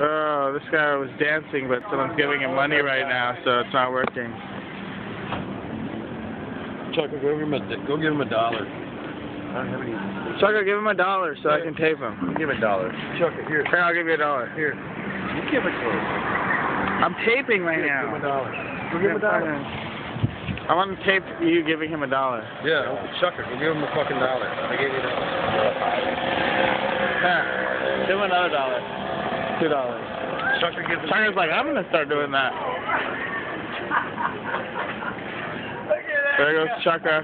Oh, this guy was dancing, but someone's giving him money right now, so it's not working. Chuck, go give him a dollar. I don't have any. Chuck, give him $1 so I can tape him. Give him $1. Chuck, here. Here, I'll give you $1. Here. You give it to him. I'm taping right Give now. him $1. Go give him $1. I want to tape you giving him $1. Yeah, Chuck, go give him a fucking dollar. I gave you $1. Give him another $1. $2. Chucker gives him. Chucker's like, I'm gonna start doing that. There goes Chucker.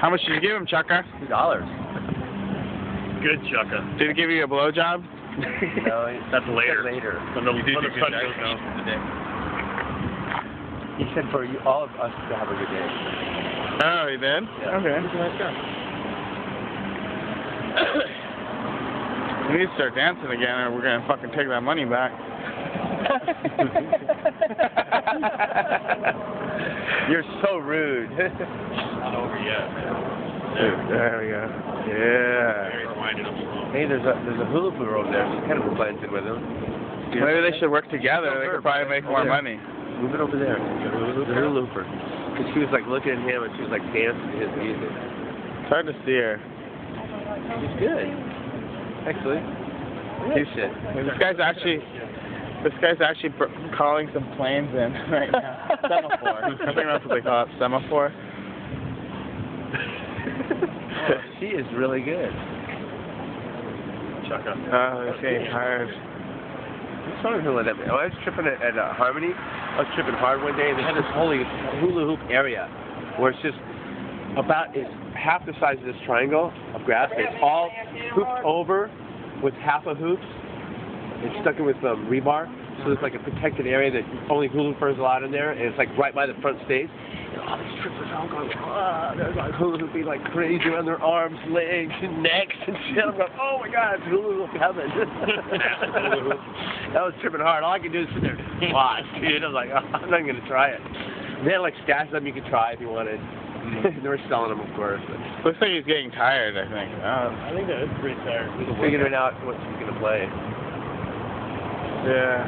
How much did you give him, Chucker? $2. Good, Chucker. Did he give you a blowjob? No, That's later. Later. When the, You did when the give sun me goes that. down. He said for you, all of us to have a good day. Oh, he did? Yeah. Okay. He's a nice guy. We need to start dancing again or we're gonna fucking take that money back. You're so rude. Not over yet. There we go. Yeah. Gary's winding up slow. Hey, there's a hula hooper over there. She's kind of planted with him. Maybe they should work together. They could probably make more money. Move it over there. The hula hooper. Because she was like looking at him and she was like dancing to his music. It's hard to see her. He's good. Actually. Decent. This guy's actually calling some planes in right now. Semaphore. I think that's what they call it. Semaphore. She is really good. Chucker. Oh, he's getting tired. What's wrong with hula hoop? I was tripping at Harmony. I was tripping hard one day, and they had this holy hula hoop area where it's just it's half the size of this triangle of grass. And it's all hooped over with half a hoops. It's stuck in with rebar. So it's like a protected area that only hula hoopers allowed in there, and it's like right by the front stage. And all these trippers all going, they're like hula hooping like crazy on their arms, legs, and necks and shit. I'm going, oh my god, it's hula hoop heaven. That was tripping hard. All I could do is sit there and watch, dude. I was like, oh, I'm not even gonna try it. They had like stashes of them you could try if you wanted. They were selling them, of course. But Looks like he's getting tired, I think. I think that is pretty tired. he's figuring out what he's gonna play. Yeah.